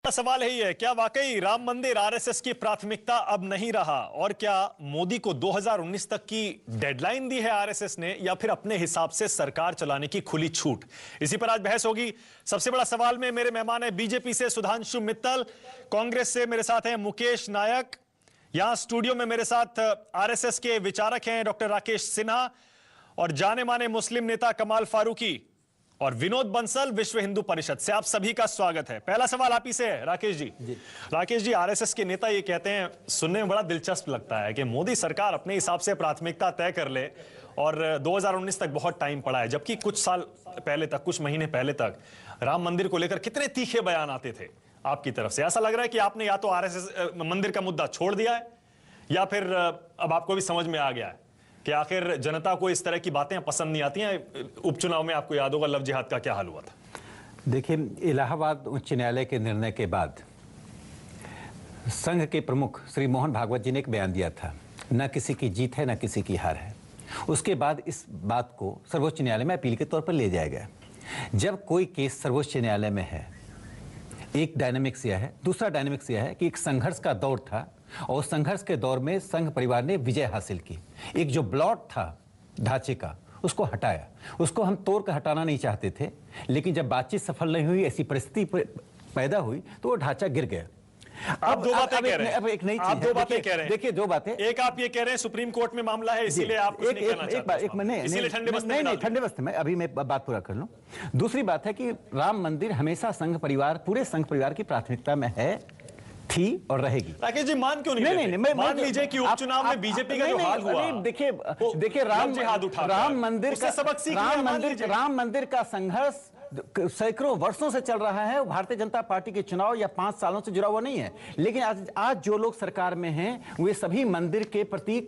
सवाल यही है, क्या वाकई राम मंदिर आरएसएस की प्राथमिकता अब नहीं रहा? और क्या मोदी को 2019 तक की डेडलाइन दी है आरएसएस ने, या फिर अपने हिसाब से सरकार चलाने की खुली छूट? इसी पर आज बहस होगी। सबसे बड़ा सवाल में मेरे मेहमान है बीजेपी से सुधांशु मित्तल, कांग्रेस से मेरे साथ हैं मुकेश नायक, यहां स्टूडियो में मेरे साथ आरएसएस के विचारक हैं डॉक्टर राकेश सिन्हा, और जाने माने मुस्लिम नेता कमाल फारूकी, और विनोद बंसल विश्व हिंदू परिषद से। आप सभी का स्वागत है। पहला सवाल आप ही से है राकेश जी। राकेश जी, आरएसएस के नेता ये कहते हैं, सुनने में बड़ा दिलचस्प लगता है, कि मोदी सरकार अपने हिसाब से प्राथमिकता तय कर ले और 2019 तक बहुत टाइम पड़ा है, जबकि कुछ साल पहले तक, कुछ महीने पहले तक राम मंदिर को लेकर कितने तीखे बयान आते थे आपकी तरफ से। ऐसा लग रहा है कि आपने या तो आरएसएस मंदिर का मुद्दा छोड़ दिया है, या फिर अब आपको भी समझ में आ गया है कि आखिर जनता को इस तरह की बातें पसंद नहीं आती हैं। उपचुनाव में आपको याद होगा लव जिहाद का क्या हाल हुआ था। देखिए, इलाहाबाद उच्च न्यायालय के निर्णय के बाद संघ के प्रमुख श्री मोहन भागवत जी ने एक बयान दिया था, न किसी की जीत है न किसी की हार है। उसके बाद इस बात को सर्वोच्च न्यायालय में अपील के तौर पर ले जाया गया। जब कोई केस सर्वोच्च न्यायालय में है, एक डायनामिक्स यह है, दूसरा डायनामिक्स यह है कि एक संघर्ष का दौर था, और संघर्ष के दौर में संघ परिवार ने विजय हासिल की। एक जो ब्लॉट था ढांचे का, उसको हटाया। उसको हम तोड़ कर हटाना नहीं चाहते थे, लेकिन जब बातचीत सफल नहीं हुई, ऐसी परिस्थिति पैदा हुई, तो वो ढांचा गिर गया। अब दो बातें कह रहे हैं। अब एक नई चीज, आप दो बातें कह रहे हैं। देखिए, दो बातें। एक आप ये कह रहे हैं सुप्रीम कोर्ट में मामला है, इसीलिए आप कुछ नहीं कहना चाहते। इसीलिए ठंडे बस्ते में ठंडे बस्ते में अभी मैं बात पूरा कर लूं। दूसरी बात है कि राम मंदिर हमेशा संघ परिवार, पूरे संघ परिवार की प्राथमिकता में है, थी और रहेगी। राकेश जी, मान क्यों नहीं? मान लीजिए कि उपचुनाव में बीजेपी का जो हाल हुआ, देखिए राम मंदिर का संघर्ष सैकड़ों वर्षों से चल रहा है। भारतीय जनता पार्टी के चुनाव या 5 सालों से जुड़ा हुआ नहीं है। लेकिन आज जो लोग सरकार में हैं, वे सभी मंदिर के प्रति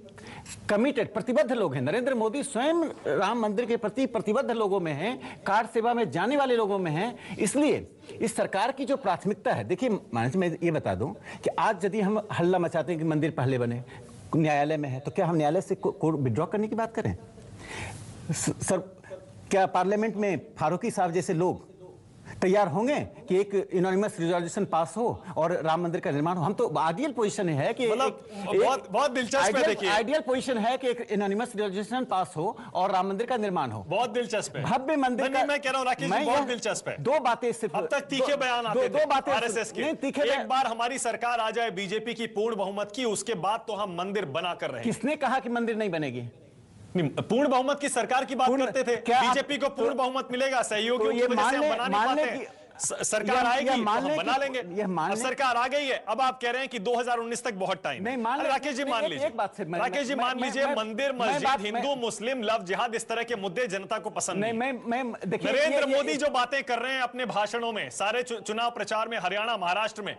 कमिटेड, प्रतिबद्ध लोग हैं। नरेंद्र मोदी स्वयं राम मंदिर के प्रति प्रतिबद्ध लोगों में हैं, कार सेवा में जाने वाले लोगों में हैं। इसलिए इस सरकार की जो प्राथमिकता है, देखिए मैं ये बता दूं कि आज यदि हम हल्ला मचाते हैं कि मंदिर पहले बने, न्यायालय में है, तो क्या हम न्यायालय से कोर्ट विड्रॉ करने की बात करें? सर, क्या पार्लियामेंट में फारूकी साहब जैसे लोग तैयार होंगे कि एक यूनानिमस रिजोल्यूशन पास हो और राम मंदिर का निर्माण हो? हम तो आइडियल पोजीशन है कि बहुत दिलचस्प है। देखिए, आइडियल पोजीशन है कि एक यूनानिमस रिजोल्यूशन पास हो और राम मंदिर का निर्माण हो। बहुत दिलचस्प है। भव्य मंदिर का, मैं कह रहा हूं राकेश जी, बहुत दिलचस्प है। दो बातें सिर्फ, अब तक तीखे बयान आते थे, दो बातें आरएसएस के। एक बार हमारी सरकार आ जाए बीजेपी की पूर्ण बहुमत की, उसके बाद तो हम मंदिर बना कर रहे हैं। किसने कहा कि मंदिर नहीं बनेगी? पूर्ण बहुमत की सरकार की बात करते थे। बीजेपी को पूर्ण बहुमत मिलेगा, सहयोगियों की वजह से हम बना नहीं पाते। सरकार आएगी, हम बना लेंगे। सरकार आ गई है, अब आप कह रहे हैं कि 2019 तक बहुत टाइम है। राकेश जी, मान लीजिए, राकेश जी मान लीजिए, मंदिर, मस्जिद, हिंदू मुस्लिम, लव जिहाद, इस तरह के मुद्दे जनता को पसंद नहीं। नरेंद्र मोदी जो बातें कर रहे हैं अपने भाषणों में, सारे चुनाव प्रचार में, हरियाणा, महाराष्ट्र में,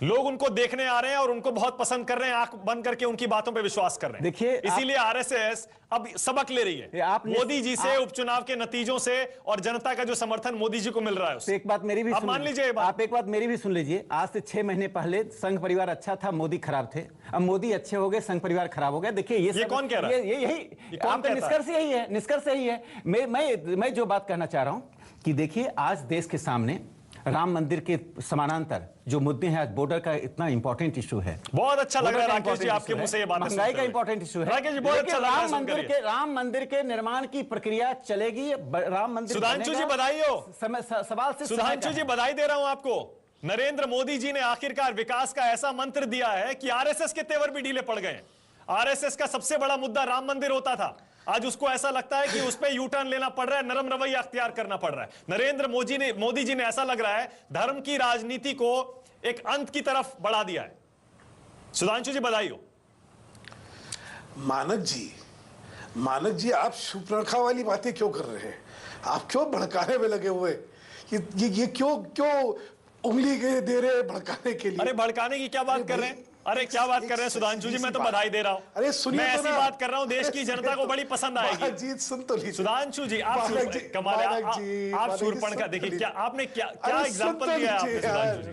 लोग उनको देखने आ रहे हैं और उनको बहुत पसंद कर रहे हैं, आंख बंद करके उनकी बातों पे विश्वास कर रहे हैं। देखिए, इसीलिए आरएसएस अब सबक ले रही है मोदी जी से, उपचुनाव के नतीजों से, और जनता का जो समर्थन मोदी जी को मिल रहा है उससे। एक बात मेरी भी मान लीजिए, आप एक बात मेरी भी सुन लीजिए। आज से 6 महीने पहले संघ परिवार अच्छा था, मोदी खराब थे। अब मोदी अच्छे हो गए, संघ परिवार खराब हो गया। देखिए, ये कौन कह रहा है? यही निष्कर्ष यही है, निष्कर्ष यही है। मैं जो बात कहना चाह रहा हूं कि देखिए, आज देश के सामने राम मंदिर के समानांतर जो मुद्दे हैं, आज बॉर्डर का इतना इंपॉर्टेंट इशू है। बहुत अच्छा लग रहा है राकेश जी आपके मुंह से ये बात, महंगाई का इंपॉर्टेंट इशू है। राकेश जी, बहुत अच्छा राम मंदिर के निर्माण की प्रक्रिया चलेगी। राम मंदिर, सुधांशु जी बधाई हो। सवाल से सुधांशु जी बधाई दे रहा हूं आपको। नरेंद्र मोदी जी ने आखिरकार विकास का ऐसा मंत्र दिया है कि आरएसएस के तेवर भी ढीले पड़ गए। आरएसएस का सबसे बड़ा मुद्दा राम मंदिर होता था, आज उसको ऐसा लगता है कि उस पर यू टर्न लेना पड़ रहा है, नरम रवैया अख्तियार करना पड़ रहा है। नरेंद्र मोदी जी ने ऐसा लग रहा है धर्म की राजनीति को एक अंत की तरफ बढ़ा दिया है। सुधांशु जी बधाई हो। मानक जी, आप सुपरखा वाली बातें क्यों कर रहे हैं? आप क्यों भड़काने में लगे हुए? ये क्यों उंगली दे रहे हैं भड़काने के लिए? अरे भड़काने की क्या बात कर रहे हैं? अरे क्या बात कर रहे हैं सुधांशु जी, मैं तो बधाई दे रहा हूं। अरे सुनिए, मैं ऐसी बात कर रहा हूं, देश की जनता को बड़ी पसंद आएगी। जीत सुन तो लीजिए सुधांशु जी, कमाल है। आप शूरपणखा, देखिए क्या आपने क्या एग्जांपल दिया है आपने सुधांशु जी।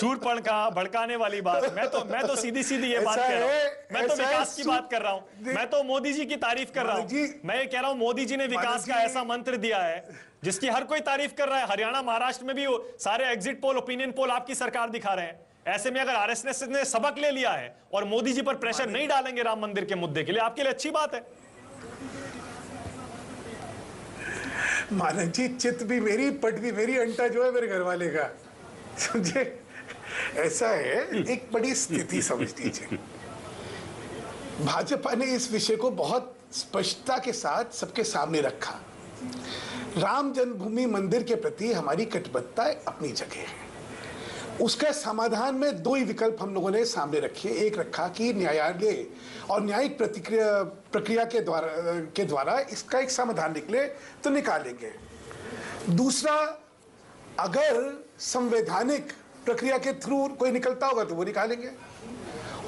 शूरपणखा, भड़काने वाली बात। मैं तो सीधी ये बात कह रहा हूं। मैं तो विकास की बात कर रहा हूं। मैं तो मोदी जी की तारीफ कर रहा हूं। मैं ये कह रहा हूं, मोदी जी ने विकास का ऐसा मंत्र दिया है जिसकी हर कोई तारीफ कर रहा है। हरियाणा महाराष्ट्र में भी वो सारे एग्जिट पोल, ओपिनियन पोल आपकी सरकार दिखा रहे हैं। ऐसे में अगर आरएसएस ने सबक ले लिया है और मोदी जी पर प्रेशर नहीं डालेंगे राम मंदिर के मुद्दे के लिए, आपके लिए अच्छी बात है। मानक जी, चित भी मेरी, पट भी मेरी, अंटा जो है मेरे घर वाले का, समझे? ऐसा है, एक बड़ी स्थिति समझ लीजिए। भाजपा ने इस विषय को बहुत स्पष्टता के साथ सबके सामने रखा। राम जन्मभूमि मंदिर के प्रति हमारी कटिबद्धता अपनी जगह है। उसका समाधान में दो ही विकल्प हम लोगों ने सामने रखे। एक रखा कि न्यायालय और न्यायिक प्रक्रिया के द्वारा इसका एक समाधान निकले तो निकालेंगे। दूसरा, अगर संवैधानिक प्रक्रिया के थ्रू कोई निकलता होगा तो वो निकालेंगे,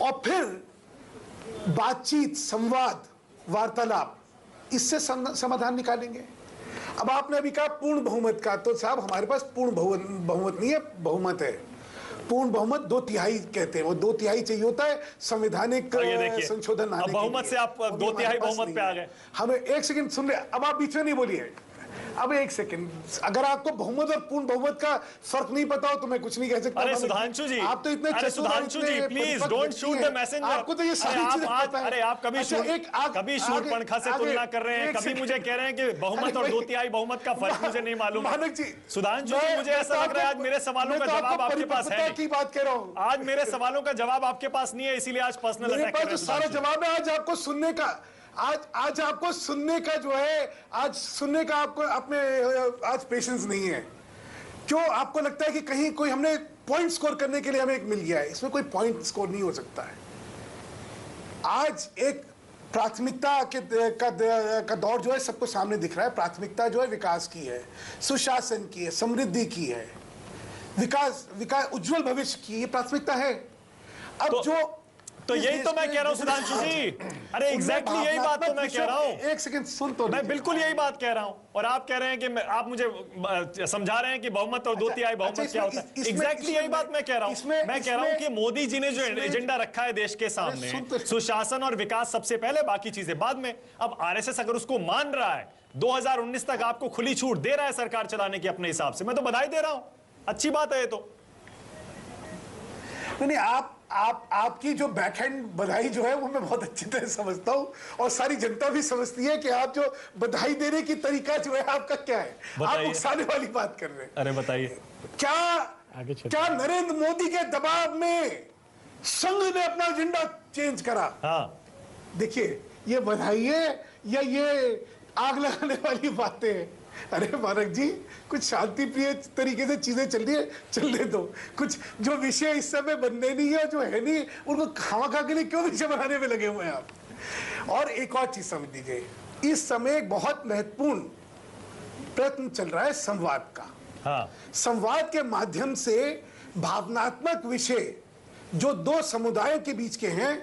और फिर बातचीत, संवाद, वार्तालाप, इससे समाधान निकालेंगे। अब आपने अभी कहा पूर्ण बहुमत का, तो साहब हमारे पास पूर्ण बहुमत नहीं है, बहुमत है। पूर्ण बहुमत 2/3 कहते हैं, वो 2/3 चाहिए होता है संवैधानिक संशोधन लाने के लिए। बहुमत से आप 2/3 बहुमत पे आ गए। हमें एक सेकंड सुन ले, अब आप बीच में नहीं बोलिए। अब एक सेकंड, अगर आपको बहुमत और पूर्ण बहुमत का फर्क नहीं पता हो तो मैं कुछ नहीं कह सकता। अरे सुधांशु जी, आप तो इतने Sudhanshu ji please don't shoot the messenger. आपको तो ये सारी चीजें पता है। अरे आप कभी शूट पंखा से तुलना कर रहे हैं, कभी मुझे कह रहे हैं कि बहुमत और 2/3 बहुमत का फर्क मुझे नहीं मालूम। मानक जी, सुधांशु जी, मुझे ऐसा लग रहा है आज मेरे सवालों का जवाब आपके पास है। की बात कह रहा हूँ, आज मेरे सवालों का जवाब आपके पास नहीं है, इसीलिए आज पर्सनल अटैक कर रहे हैं। सारा जवाब है आज आपको सुनने का। आज आपको सुनने का जो है, आज सुनने का आपको अपने आज पेशेंस नहीं है। क्यों आपको लगता है कि कहीं कोई हमने पॉइंट स्कोर करने के लिए हमें एक मिल गया है? इसमें कोई पॉइंट स्कोर नहीं हो सकता है। आज एक प्राथमिकता का दौर जो है सबको सामने दिख रहा है। प्राथमिकता जो है विकास की है, सुशासन की है, समृद्धि की है, विकास उज्जवल भविष्य की ये प्राथमिकता है। अब तो यही तो मैं कह रहा हूं सुधांशु जी। अरे एग्जैक्टली यही बात तो मैं कह रहा हूं। एक सेकंड सुन तो, मैं बिल्कुल यही बात कह रहा हूं, और आप कह रहे हैं कि आप मुझे समझा रहे हैं कि बहुमत और 2/3 बहुमत क्या होता है। एग्जैक्टली यही बात मैं कह रहा हूं। मैं कह रहा हूं कि मोदी जी ने जो एजेंडा रखा है देश के सामने, सुशासन और विकास सबसे पहले, बाकी चीजें बाद में। अब आरएसएस अगर उसको मान रहा है, 2019 तक आपको खुली छूट दे रहा है सरकार चलाने की अपने हिसाब से, मैं तो बधाई दे रहा हूं, अच्छी बात है ये तो। नहीं, आपकी जो बैकहैंड बधाई जो है वो मैं बहुत अच्छी तरह समझता हूँ, और सारी जनता भी समझती है कि आप जो बधाई देने की तरीका जो है आपका क्या है। आप उकसाने वाली बात कर रहे हैं। अरे बताइए, क्या नरेंद्र मोदी के दबाव में संघ ने अपना एजेंडा चेंज करा? हाँ, देखिए, ये बधाई है या ये आग लगाने वाली बातें हैं? अरे मानक जी, कुछ शांति प्रिय तरीके से चीजें चल रही है, चलने दो। कुछ जो विषय इस समय बनने नहीं है, जो है नहीं, उनको खामखा के लिए क्यों विषय बनाने में लगे हुए हैं आप? और एक और चीज समझ लीजिए, इस समय एक बहुत महत्वपूर्ण प्रयत्न चल रहा है संवाद का। हाँ। संवाद के माध्यम से भावनात्मक विषय जो दो समुदायों के बीच के हैं,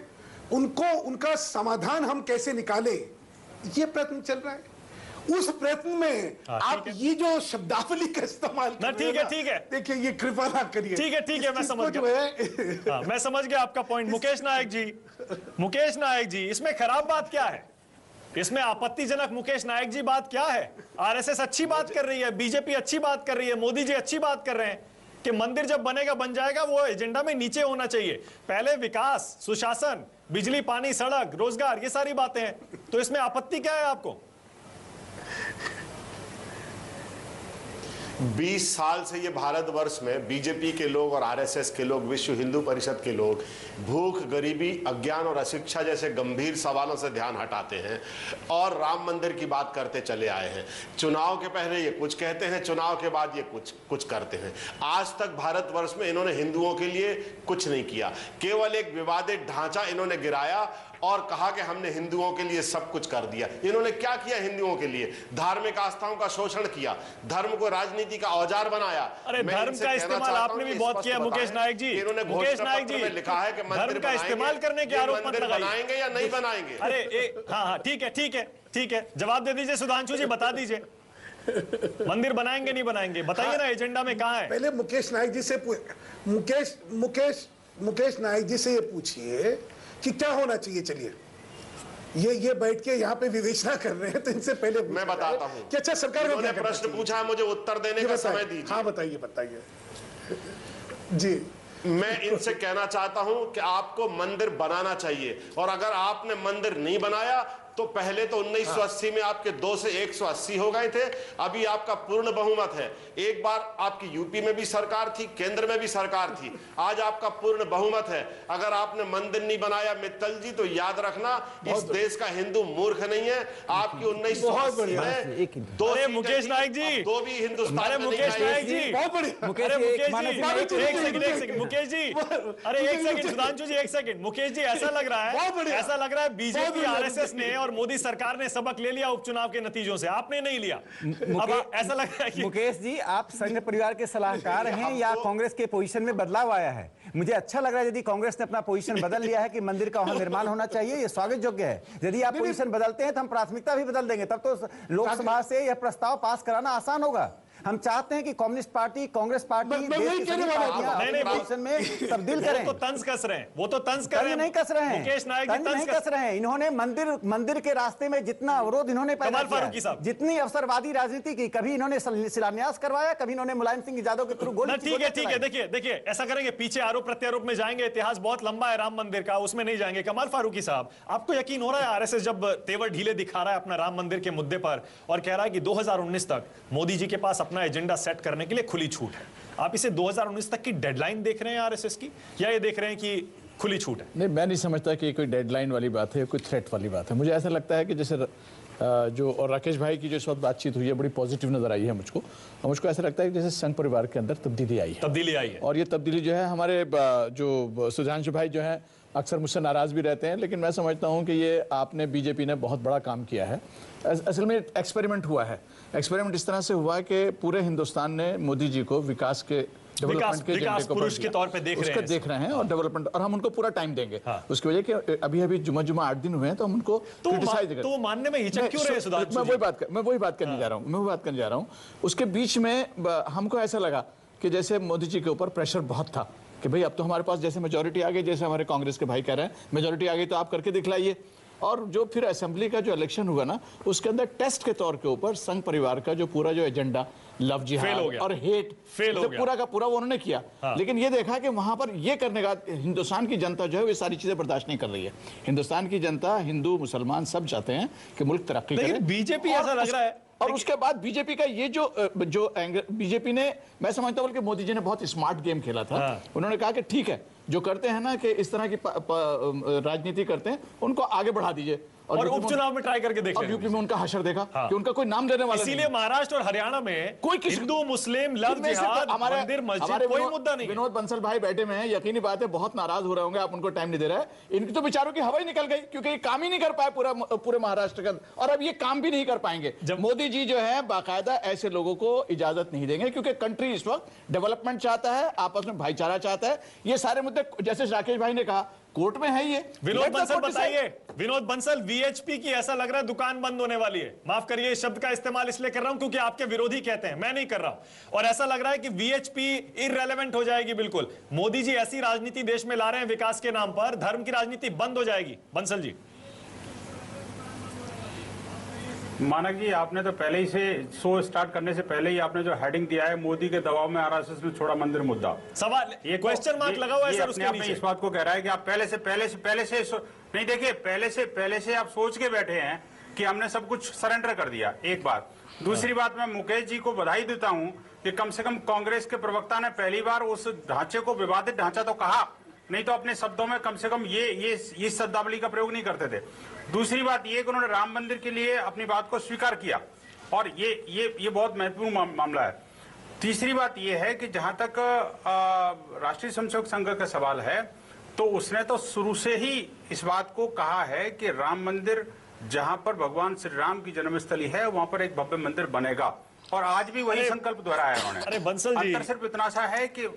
उनका समाधान हम कैसे निकालें, ये प्रयत्न चल रहा है। उस प्रयत्न में आप ये जो शब्दावली का इस्तेमाल कर रहे हैं, ठीक है, देखिए, ये कृपा ना करिए। ठीक है, मैं समझ गया। हाँ, मैं समझ गया आपका पॉइंट। मुकेश नायक जी, इसमें खराब बात क्या है? इसमें आपत्तिजनक मुकेश नायक जी बात क्या है? आरएसएस अच्छी बात कर रही है, बीजेपी अच्छी बात कर रही है, मोदी जी अच्छी बात कर रहे हैं कि मंदिर जब बनेगा, बन जाएगा, वो एजेंडा में नीचे होना चाहिए। पहले विकास, सुशासन, बिजली, पानी, सड़क, रोजगार, ये सारी बातें हैं। तो इसमें आपत्ति क्या है आपको? 20 साल से ये भारतवर्ष में बीजेपी के लोग और आरएसएस के लोग, विश्व हिंदू परिषद के लोग भूख, गरीबी, अज्ञान और अशिक्षा जैसे गंभीर सवालों से ध्यान हटाते हैं और राम मंदिर की बात करते चले आए हैं। चुनाव के पहले ये कुछ कहते हैं, चुनाव के बाद ये कुछ करते हैं। आज तक भारतवर्ष में इन्होंने हिंदुओं के लिए कुछ नहीं किया, केवल एक विवादित ढांचा इन्होंने गिराया और कहा कि हमने हिंदुओं के लिए सब कुछ कर दिया। इन्होंने क्या किया हिंदुओं के लिए? धार्मिक आस्थाओं का शोषण किया, धर्म को राजनीति का औजार बनाया। अरे धर्म का इस्तेमाल आपने भी बहुत किया मुकेश नायक जी। इन्होंने घोषणा पत्र में लिखा है कि धर्म का इस्तेमाल करने के आरोप मत लगाइए। बनाएंगे या नहीं बनाएंगे? अरे हाँ, ठीक है, जवाब दे दीजिए सुधांशु जी, बता दीजिए, मंदिर बनाएंगे नहीं बनाएंगे, बताइए ना, एजेंडा में कहाँ है? पहले मुकेश नायक जी से मुकेश नायक जी से ये पूछिए कि क्या होना चाहिए। चलिए, ये बैठ के यहाँ पे विवेचना कर रहे हैं, तो इनसे पहले मैं बताता हूं कि अच्छा सरकार को क्या करना प्रश्न चाहिए? पूछा, मुझे उत्तर देने का समय दीजिए। हाँ बताइए बताइए जी। मैं इनसे कहना चाहता हूं कि आपको मंदिर बनाना चाहिए, और अगर आपने मंदिर नहीं बनाया तो पहले तो 1980 में आपके 2 से 180 हो गए थे, अभी आपका पूर्ण बहुमत है। एक बार आपकी यूपी में भी सरकार थी, केंद्र में भी सरकार थी, आज आपका पूर्ण बहुमत है। अगर आपने मंदिर नहीं बनाया मित्तल जी, तो याद रखना इस देश का हिंदू मूर्ख नहीं है। आपकी 1980 में 2 मुकेश नायक जी, 2 भी हिंदुस्तान में मुकेश नहीं नायक जी, बहुत बढ़िया। मुकेश जी, एक सेकंड मुकेश जी, अरे एक सेकंड सुधांशु जी, एक सेकंड मुकेश जी, ऐसा लग रहा है बीजेपी आरएसएस ने और मोदी सरकार ने सबक ले लिया उपचुनाव के नतीजों से, आपने नहीं लिया। अब ऐसा लग रहा है कि मुकेश जी, आप संघ परिवार के सलाहकार हैं या कांग्रेस के पोजीशन में बदलाव आया है? मुझे अच्छा लग रहा है यदि कांग्रेस ने अपना पोजीशन बदल लिया है कि मंदिर का वहां निर्माण होना चाहिए, ये स्वागत योग्य है। यदि आप पोजीशन बदलते हैं तो हम प्राथमिकता भी बदल देंगे, तब तो लोकसभा से यह प्रस्ताव पास कराना आसान होगा। हम चाहते हैं कि कम्युनिस्ट पार्टी, कांग्रेस पार्टी देश की सभी पार्टियां अपने पोजीशन में तब्दील करें। वो तो तंज कस रहे हैं, वो तो तंज कर रहे हैं, नहीं कस रहे हैं, मुकेश नायक जी नहीं कस रहे हैं। इन्होंने मंदिर के रास्ते में जितना अवरोध इन्होंने पैदा किया, जितनी अवसरवादी राजनीति की, कभी इन्होंने शिलान्यास करवाया, कभी इन्होंने मुलायम सिंह यादव के थ्रू गोली। ठीक है, देखिए ऐसा करेंगे, पीछे आरोप प्रत्यारोप में जाएंगे, इतिहास बहुत लंबा है राम मंदिर का, उसमें नहीं जाएंगे। कमाल फारूकी साहब, आपको यकीन हो रहा है आरएसएस जब तेवर ढीले दिखा रहा है अपना राम मंदिर के मुद्दे पर और कह रहा है कि 2019 तक मोदी जी के पास अपना एजेंडा सेट करने के लिए खुली छूट है, आप इसे 2019 तक की डेडलाइन देख रहे हैं आरएसएस की, या ये देख रहे हैं कि खुली छूट है? नहीं, मैं नहीं समझता कि कोई डेडलाइन वाली बात है, कोई थ्रेट वाली बात है। मुझे ऐसा लगता है कि जैसे जो और राकेश भाई की जो इस वक्त बातचीत हुई है बड़ी पॉजिटिव नजर आई है मुझको, और मुझको ऐसा लगता है कि जैसे संघ परिवार के अंदर तब्दीली आई है। और ये तब्दीली जो है हमारे जो सुधांशु भाई जो है अक्सर मुझसे नाराज भी रहते हैं, लेकिन मैं समझता हूं कि ये आपने बीजेपी ने बहुत बड़ा काम किया है। असल में एक्सपेरिमेंट हुआ है। एक्सपेरिमेंट इस तरह से हुआ कि पूरे हिंदुस्तान ने मोदी जी को विकास के डेवलपमेंट के विकास पुरुष के तौर पे देख रहे हैं और डेवलपमेंट, और हम उनको पूरा टाइम देंगे। उसकी वजह कि अभी जुमा 8 दिन हुए हैं, तो हम उनको क्रिटिसाइज करें। तो मानने में हिचक क्यों रहे हैं सुधांशु जी? मैं वही बात करने जा रहा हूं। उसके बीच में हमको ऐसा लगा कि जैसे मोदी जी के ऊपर प्रेशर बहुत था कि भाई अब तो हमारे पास जैसे मेजोरिटी आ गई, जैसे हमारे कांग्रेस के भाई कह रहे हैं मेजोरिटी आ गई तो आप करके दिखलाइए। और जो फिर असेंबली का जो इलेक्शन हुआ ना, उसके अंदर टेस्ट के तौर के ऊपर संघ परिवार का जो पूरा जो एजेंडा लव जिहाद और हेट पूरा का पूरा वो उन्होंने किया। लेकिन ये देखा कि वहां पर ये करने का हिंदुस्तान की जनता जो है वो सारी चीजें बर्दाश्त नहीं कर रही है। हिंदुस्तान की जनता, हिंदू मुसलमान सब चाहते हैं कि मुल्क तरक्की करे। बीजेपी ऐसा लग रहा है, और उसके बाद बीजेपी का ये जो बीजेपी ने, मैं समझता हूं कि मोदी जी ने बहुत स्मार्ट गेम खेला था। उन्होंने कहा कि ठीक है, जो करते हैं ना कि इस तरह की राजनीति करते हैं उनको आगे बढ़ा दीजिए, और उपचुनाव में ट्राई करके देखा। और यूपी में उनका हशर देखा कि उनका कोई नाम लेने वाला, इसीलिए महाराष्ट्र और हरियाणा में कोई हिंदू मुस्लिम लव जिहाद मंदिर मस्जिद कोई मुद्दा नहीं। विनोद बंसल भाई बैठे में हैं, यकीनी बात है बहुत नाराज हो रहे होंगे, आप उनको टाइम नहीं दे रहे हैं। इनकी तो बेचारों की हवा ही निकल गई, क्योंकि ये काम ही नहीं कर पाए पूरे महाराष्ट्र का, और अब ये काम भी नहीं कर पाएंगे। मोदी जी जो है बाकायदा ऐसे लोगों को इजाजत नहीं देंगे, क्योंकि कंट्री इस वक्त डेवलपमेंट चाहता है, आपस में भाईचारा चाहता है। ये सारे मुद्दे जैसे राकेश भाई ने कहा कोर्ट में है। ये विनोद बंसल बताइए, विनोद बंसल, वीएचपी की ऐसा लग रहा है दुकान बंद होने वाली है। माफ करिए इस शब्द का इस्तेमाल इसलिए कर रहा हूं क्योंकि आपके विरोधी कहते हैं, मैं नहीं कर रहा हूं। और ऐसा लग रहा है कि वीएचपी इररेलेवेंट हो जाएगी बिल्कुल। मोदी जी ऐसी राजनीति देश में ला रहे हैं विकास के नाम पर, धर्म की राजनीति बंद हो जाएगी। बंसल जी, मानक जी, आपने तो पहले ही से शो स्टार्ट करने से पहले ही आपने जो हेडिंग दिया है, मोदी के दबाव में आरएसएस ने छोड़ा मंदिर मुद्दा, सवाल ये क्वेश्चन मार्क लगा हुआ है सर उसके नीचे। इस बात को कह रहा है कि आप पहले से नहीं, देखिए पहले से आप सोच के बैठे हैं कि हमने सब कुछ सरेंडर कर दिया। एक बात। दूसरी बात, मैं मुकेश जी को बधाई देता हूं कि कम से कम कांग्रेस के प्रवक्ता ने पहली बार उस ढांचे को विवादित ढांचा तो कहा, नहीं तो अपने शब्दों में कम से कम ये शब्दावली का प्रयोग नहीं करते थे। दूसरी बात ये कि उन्होंने राम मंदिर के लिए अपनी बात को स्वीकार किया, और ये बहुत महत्वपूर्ण मामला है। तीसरी बात ये है कि जहां तक राष्ट्रीय स्वयंसेवक संघ का सवाल है, तो उसने तो शुरू से ही इस बात को कहा है कि राम मंदिर जहां पर भगवान श्री राम की जन्मस्थली है वहां पर एक भव्य मंदिर बनेगा, और आज भी वही संकल्प दोहराया उन्होंने। अरे बंसल जी, अंतर सिर्फ इतना सा है कि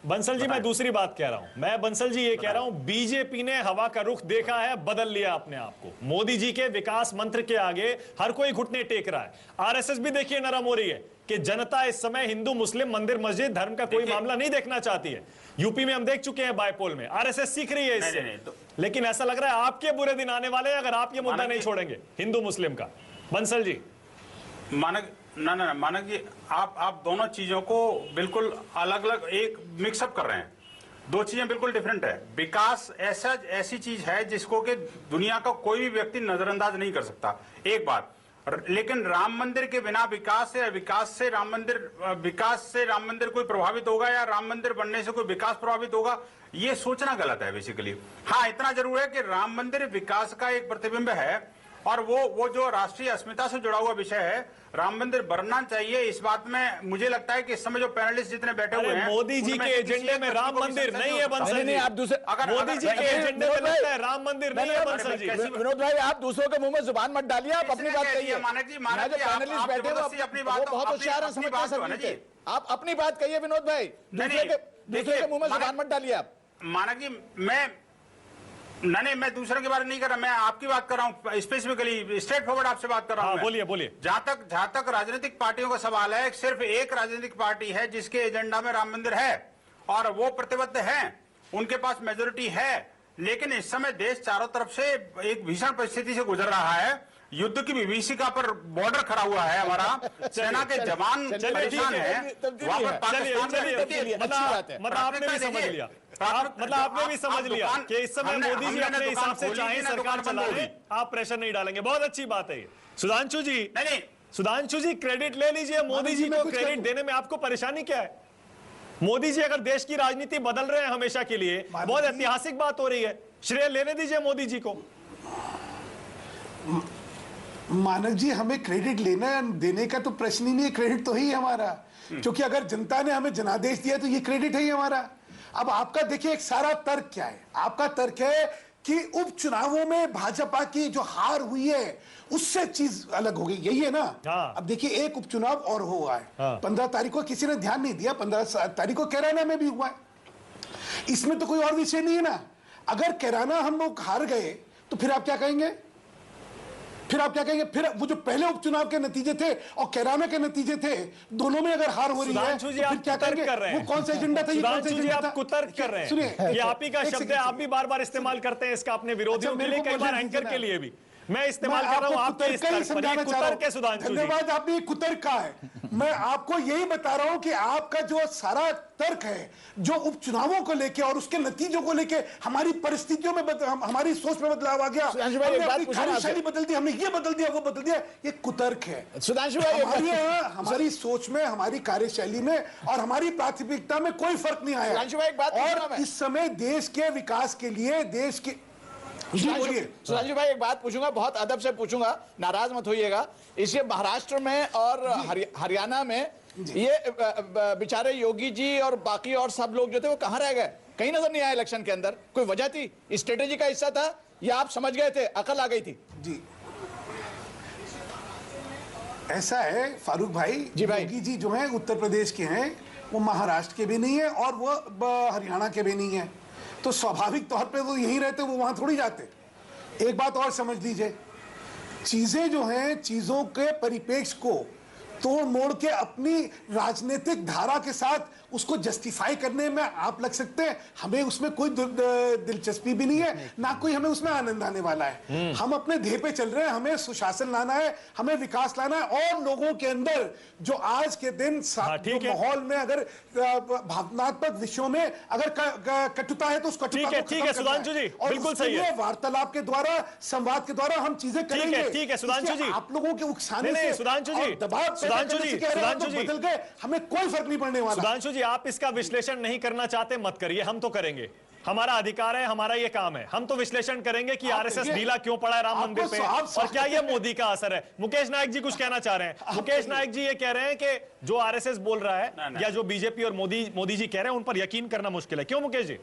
बंसल जी मैं दूसरी बात कह रहा हूं। मैं बंसल जी ये कह रहा हूं, बीजेपी ने हवा का रुख देखा है, बदल लिया अपने आप को। मोदी जी के विकास मंत्र के आगे हर कोई घुटने टेक रहा है। आरएसएस भी देखिए नरम हो रही है कि जनता इस समय हिंदू मुस्लिम मंदिर मस्जिद धर्म का कोई मामला नहीं देखना चाहती है। यूपी में हम देख चुके हैं बायपोल में, आरएसएस सीख रही है इससे। लेकिन ऐसा लग रहा है आपके बुरे दिन आने वाले हैं अगर आप ये मुद्दा नहीं छोड़ेंगे हिंदू मुस्लिम का। बंसल जी। मानक ना मानक जी, आप दोनों चीजों को बिल्कुल अलग अलग एक मिक्सअप कर रहे हैं। दो चीजें बिल्कुल डिफरेंट है। विकास ऐसी चीज है जिसको कि दुनिया का कोई भी व्यक्ति नजरअंदाज नहीं कर सकता, एक बात। लेकिन राम मंदिर के बिना विकास से राम मंदिर कोई प्रभावित होगा या राम मंदिर बनने से कोई विकास प्रभावित होगा, ये सोचना गलत है बेसिकली। हाँ, इतना जरूर है कि राम मंदिर विकास का एक प्रतिबिंब है और वो जो राष्ट्रीय अस्मिता से जुड़ा हुआ विषय है, राम मंदिर बनना चाहिए। इस बात में मुझे लगता है कि इस समय जो पैनलिस्ट जितने बैठे हुए हैं, मोदी जी के एजेंडे में राम मंदिर नहीं है बंसल जी। आप दूसरे मोदी जी के एजेंडे में लगता है राम मंदिर नहीं है बंसल जी। विनोद भाई, आप दूसरों के मुंह में जुबान मत डालिए, आप अपनी बात कहिए। मानक जी, पैनलिस्ट बैठे हो अपनी बात बहुत होशियार हैं, समझते हैं। आप अपनी बात कहिए विनोद भाई, दूसरे के मुंह में जुबान मत डालिए आप। मानक जी, मैं दूसरे के बारे में नहीं कर रहा, मैं आपकी बात कर रहा हूँ, स्पेसिफिकली स्ट्रेट फॉरवर्ड आपसे बात कर रहा हूँ। बोलिए। जहां तक राजनीतिक पार्टियों का सवाल है, सिर्फ एक राजनीतिक पार्टी है जिसके एजेंडा में राम मंदिर है और वो प्रतिबद्ध है, उनके पास मेजोरिटी है। लेकिन इस समय देश चारों तरफ से एक भीषण परिस्थिति से गुजर रहा है। युद्ध की विभीषिका पर बॉर्डर खड़ा हुआ है हमारा, सेना के जवान परेशान है। वहां पर पाकिस्तान मतलब आपने भी समझ लिया, आपने भी समझ लिया कि इस समय मोदी जी अपने हिसाब से चाहे सरकार चला ले, आप प्रेशर नहीं डालेंगे। बहुत अच्छी बात है ये। सुधांशु जी क्रेडिट ले लीजिए। मोदी जी को क्रेडिट देने में आपको परेशानी क्या है? मोदी जी अगर देश की राजनीति बदल रहे हैं हमेशा के लिए, बहुत ऐतिहासिक बात हो रही है, श्रेय लेने दीजिए मोदी जी को। मानक जी, हमें क्रेडिट लेना देने का तो प्रश्न ही नहीं है, क्रेडिट तो ही हमारा, क्योंकि अगर जनता ने हमें जनादेश दिया तो ये क्रेडिट है ही हमारा। अब आपका देखिए एक सारा तर्क क्या है, आपका तर्क है कि उपचुनावों में भाजपा की जो हार हुई है उससे चीज अलग हो गई, यही है ना। अब देखिए एक उपचुनाव और हुआ है, 15 तारीख को किसी ने ध्यान नहीं दिया, 15 तारीख को कैराना में भी हुआ है, इसमें तो कोई और विषय नहीं है ना। अगर कैराना हम लोग हार गए तो फिर आप क्या कहेंगे? फिर वो जो पहले उपचुनाव के नतीजे थे और कैराना के नतीजे थे, दोनों में अगर हार हो रही है तो फिर क्या करेंगे? वो कौन सा एजेंडा था? ये कौन सा एजेंडा था? आप कुतर्क कर रहे हैं। सुनिए, ये आप ही का शब्द है, आप भी बार-बार इस्तेमाल करते हैं इसका अपने विरोधियों के लिए, कई बार एंकर के लिए भी मैं इस्तेमाल कर रहा हूं। आपके इस तर्क पर सुधांशु जी, धन्यवाद, आपने कुतर्क का है। मैं आपको यही बता रहा हूं कि आपका जो सारा तर्क है, जो उपचुनावों को लेके और उसके नतीजों को लेके हमारी परिस्थितियों में हमारी सोच में बदलाव आ गया, हमने कार्यशैली बदल दी, हमने ये बदल दिया, वो बदल दिया, ये कुतर्क है। सुधांशु भाई, हमारी सोच में, हमारी कार्यशैली में और हमारी प्राथमिकता में कोई फर्क नहीं आया। और इस समय देश के विकास के लिए, देश के सुधांशु भाई एक बात पूछूंगा, बहुत अदब से पूछूंगा, नाराज मत होइएगा। इसे महाराष्ट्र में और हरियाणा में ये बेचारे योगी जी और बाकी और सब लोग जो थे वो कहां रह गए? कहीं नजर नहीं आया इलेक्शन के अंदर। कोई वजह थी? स्ट्रेटेजी का हिस्सा था या आप समझ गए थे, अकल आ गई थी? जी ऐसा है फारूक भाई, योगी जी जो हैं उत्तर प्रदेश के हैं, वो महाराष्ट्र के भी नहीं है और वो हरियाणा के भी नहीं है, तो स्वाभाविक तौर पे वो यहीं रहते, वो वहां थोड़ी जाते। एक बात और समझ लीजिए, चीजें जो हैं, चीजों के परिपेक्ष को तोड़ मोड़ के अपनी राजनीतिक धारा के साथ उसको जस्टिफाई करने में आप लग सकते हैं, हमें उसमें कोई दिलचस्पी भी नहीं है, ना कोई हमें उसमें आनंद आने वाला है। हम अपने ध्येय पे चल रहे हैं, हमें सुशासन लाना है, हमें विकास लाना है और लोगों के अंदर जो आज के दिन माहौल में अगर भावनात्मक विषयों में अगर कटुता है तो उस कटुता को खत्म सुधांशु जी, बिल्कुल सही है। वार्तालाप के द्वारा, संवाद के द्वारा हम चीजें करेंगे। ठीक है सुधांशु जी, आप लोगों के उकसाने से, सुधांशु जी, दबाव बदल गए, हमें कोई फर्क नहीं पड़ने वाला। सुधांशु जी, आप इसका विश्लेषण नहीं करना चाहते, मत करिए, हम तो करेंगे, हमारा अधिकार है, हमारा ये काम है। हम तो विश्लेषण करेंगे कि आरएसएस ढीला क्यों पड़ा है राम मंदिर पे और क्या ये मोदी का असर है। मुकेश नायक जी कुछ कहना चाह रहे हैं। मुकेश नायक जी ये कह रहे हैं कि जो आरएसएस बोल रहा है या जो बीजेपी और मोदी जी कह रहे हैं उन पर यकीन करना मुश्किल है। क्यों मुकेश जी?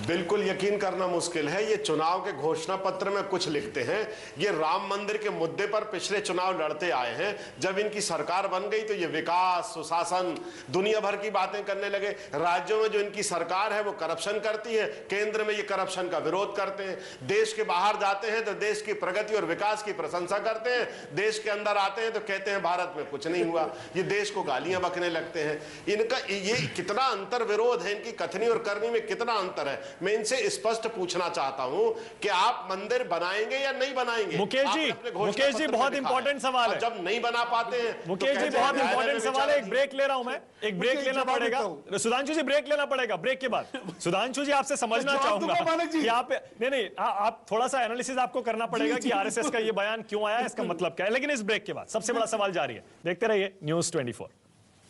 बिल्कुल यकीन करना मुश्किल है। ये चुनाव के घोषणा पत्र में कुछ लिखते हैं, ये राम मंदिर के मुद्दे पर पिछले चुनाव लड़ते आए हैं। जब इनकी सरकार बन गई तो ये विकास, सुशासन, दुनिया भर की बातें करने लगे। राज्यों में जो इनकी सरकार है वो करप्शन करती है, केंद्र में ये करप्शन का विरोध करते हैं। देश के बाहर जाते हैं तो देश की प्रगति और विकास की प्रशंसा करते हैं, देश के अंदर आते हैं तो कहते हैं भारत में कुछ नहीं हुआ, ये देश को गालियां बकने लगते हैं। इनका ये कितना अंतर विरोध है, इनकी कथनी और करनी में कितना कितना अंतर है। मैं इनसे स्पष्ट पूछना चाहता हूं कि आप मंदिर बनाएंगे या नहीं बनाएंगे? मुकेश जी बहुत इंपॉर्टेंट सवाल है। जब नहीं बना पाते हैं मुकेश जी बहुत इंपॉर्टेंट सवाल है। एक ब्रेक ले रहा हूं मैं, एक ब्रेक लेना पड़ेगा। सुधांशु जी ब्रेक लेना पड़ेगा, ब्रेक के बाद सुधांशु जी आपसे समझना चाहूंगा कि आप नहीं आप थोड़ा सा एनालिसिस आपको करना पड़ेगा कि आरएसएस का ये बयान क्यों आया, इसका मतलब क्या है। लेकिन इस ब्रेक के बाद सबसे बड़ा सवाल जारी है, देखते रहिए न्यूज़ 24।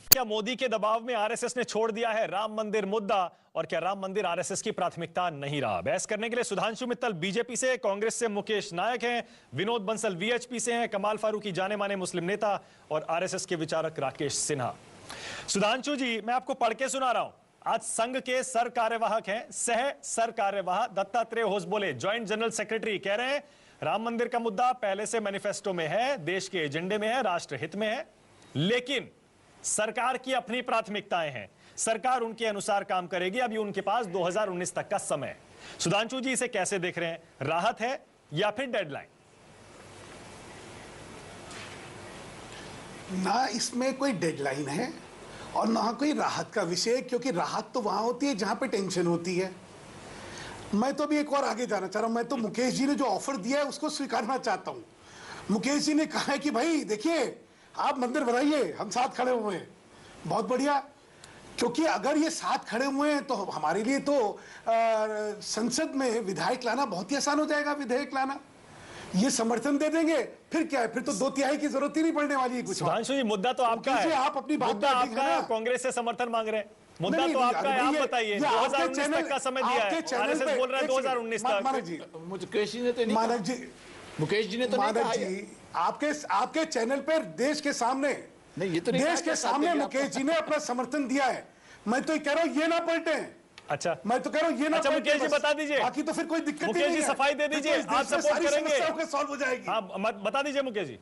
क्या मोदी के दबाव में आरएसएस ने छोड़ दिया है राम मंदिर मुद्दा, और क्या राम मंदिर आरएसएस की प्राथमिकता नहीं रहा? बहस करने के लिए सुधांशु मित्तल बीजेपी से, कांग्रेस से मुकेश नायक हैं, विनोद बंसल वीएचपी से हैं, कमाल फारूकी जाने माने मुस्लिम नेता और आरएसएस के विचारक राकेश सिन्हा। सुधांशु जी मैं आपको पढ़ के सुना रहा हूं। आज संघ के सर कार्यवाहक हैं, सह सर कार्यवाह Dattatreya Hosabale, joint general secretary, कह रहे हैं राम मंदिर का मुद्दा पहले से मैनिफेस्टो में है, देश के एजेंडे में है, राष्ट्र हित में है, लेकिन सरकार की अपनी प्राथमिकताएं हैं, सरकार उनके अनुसार काम करेगी। अभी उनके पास 2019 तक का समय है। सुधांशु जी इसे कैसे देख रहे हैं, राहत है या फिर डेडलाइन? ना इसमें कोई डेडलाइन है और ना कोई राहत का विषय, क्योंकि राहत तो वहां होती है जहां पे टेंशन होती है। मैं तो भी एक और आगे जाना चाह रहा हूं। मैं तो मुकेश जी ने जो ऑफर दिया है उसको स्वीकारना चाहता हूं। मुकेश जी ने कहा है कि भाई देखिए आप मंदिर बनाइए, हम साथ खड़े हुए हैं, बहुत बढ़िया। क्योंकि अगर ये साथ खड़े हुए हैं तो हमारे लिए तो संसद में विधायक लाना बहुत ही आसान हो जाएगा। विधेयक लाना, ये समर्थन दे देंगे, फिर क्या है, फिर तो 2/3 की जरूरत ही नहीं पड़ने वाली है कुछ। सुधांशु जी मुद्दा तो आपका है, आप अपनी बात मुद्दा आपका है, कांग्रेस से समर्थन मांग रहे हैं, मुद्दा तो आपका है। आप बताइए 2019 तक का समय दिया है, आरएसएस बोल रहा है 2019 तक। मानक जी, मुकेश जी ने तो नहीं कहा। मानक जी, मुकेश जी ने तो नहीं कहा ये। आपके चैनल पर देश के सामने, नहीं, ये तो नहीं देश कहा के सामने मुकेश जी ने अपना समर्थन दिया है। मैं तो कह रहा हूं ये ना पलटे। अच्छा, मैं तो कह रहा हूं ये ना अच्छा पलटे। मुकेश जी बता दीजिए, बाकी तो फिर कोई दिक्कत ही मुकेश नहीं जी है। सफाई दे दीजिए, फिर तो आप इस देश में सपोर्ट सारी करेंगे? समस्याओं के सॉल्व हो जाएगी। हाँ बता दीजिए मुकेश जी।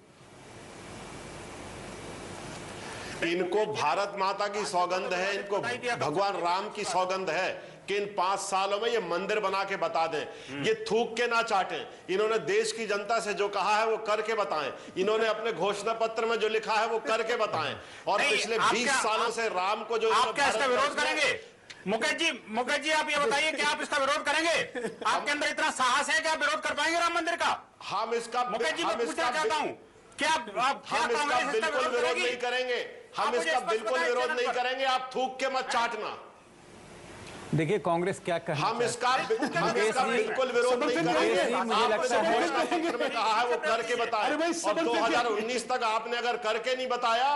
इनको भारत माता की सौगंध है, इनको भगवान राम की सौगंध है कि इन 5 सालों में ये मंदिर बना के बता दें। ये थूक के ना चाटें। इन्होंने देश की जनता से जो कहा है वो करके बताएं। इन्होंने अपने घोषणा पत्र में जो लिखा है वो करके बताएं। और पिछले 20 सालों से राम को जो आप क्या इसका विरोध करेंगे? मुकेश जी आप ये बताइए कि आप इसका विरोध करेंगे? आपके अंदर इतना साहस है कि आप विरोध कर पाएंगे राम मंदिर का? हम इसका मुकेश जी मैं पूछना चाहता हूँ, क्या आप हम इसका बिल्कुल विरोध नहीं करेंगे। हम इसका बिल्कुल विरोध नहीं करेंगे। आप थूक के मत चाटना। देखिए कांग्रेस क्या कहना हम इसका बिल्कुल विरोध नहीं करेंगे। मुझे लगता है पत्र में कहा है वो करके बताएं। और 2019 तक आपने अगर करके नहीं बताया।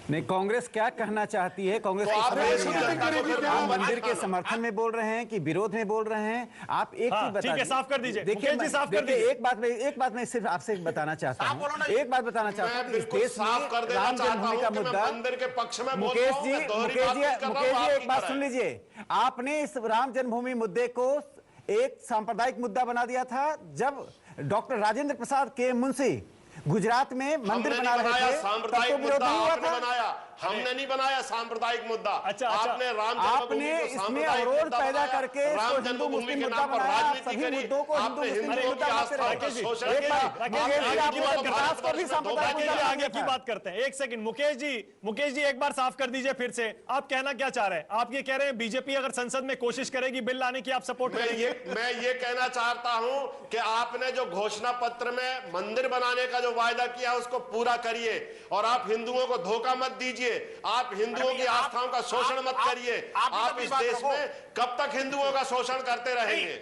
नहीं, कांग्रेस क्या कहना चाहती है? कांग्रेस तो को आप समझ नहीं आ राम रहा। राम मंदिर के समर्थन में बोल रहे हैं कि विरोध में बोल रहे हैं? आप एक चीज बता ठीक है, साफ कर दीजिए। देखिए मुकेश जी साफ कर दीजिए। एक बात मैं सिर्फ आपसे बताना चाहता हूँ, एक बात बताना चाहता हूँ। इस देश में राम जन्मभूमि का मुद्दा, मंदिर के पक्ष में मुकेश जी एक बात सुन लीजिए। आपने इस राम जन्मभूमि मुद्दे को एक सांप्रदायिक मुद्दा बना दिया था जब डॉक्टर राजेंद्र प्रसाद के मुंशी गुजरात में मंदिर बना रहे थे। सांप्रदायिक मुद्दा आपने बनाया, हमने नहीं बनाया सांप्रदायिक मुद्दा। अच्छा, आपने राम आपने इसमें अवरोध पैदा करके राम जन्मभूमि के नाम पर राजनीति करी। आपने हिंदुओं की आस्था का शोषण किया। आगे की बात करते हैं। एक सेकंड मुकेश जी एक बार साफ कर दीजिए फिर से। आप कहना क्या चाह रहे हैं? आप ये कह रहे हैं बीजेपी अगर संसद में कोशिश करेगी बिल लाने की, आप सपोर्ट करेंगे? मैं ये कहना चाहता हूं कि आपने जो घोषणा पत्र में मंदिर बनाने का जो वायदा किया उसको पूरा करिए और आप हिंदुओं को धोखा मत दीजिए। आप हिंदुओं की आस्थाओं का शोषण मत करिए। आप इस देश में कब तक हिंदुओं का शोषण करते रहेंगे?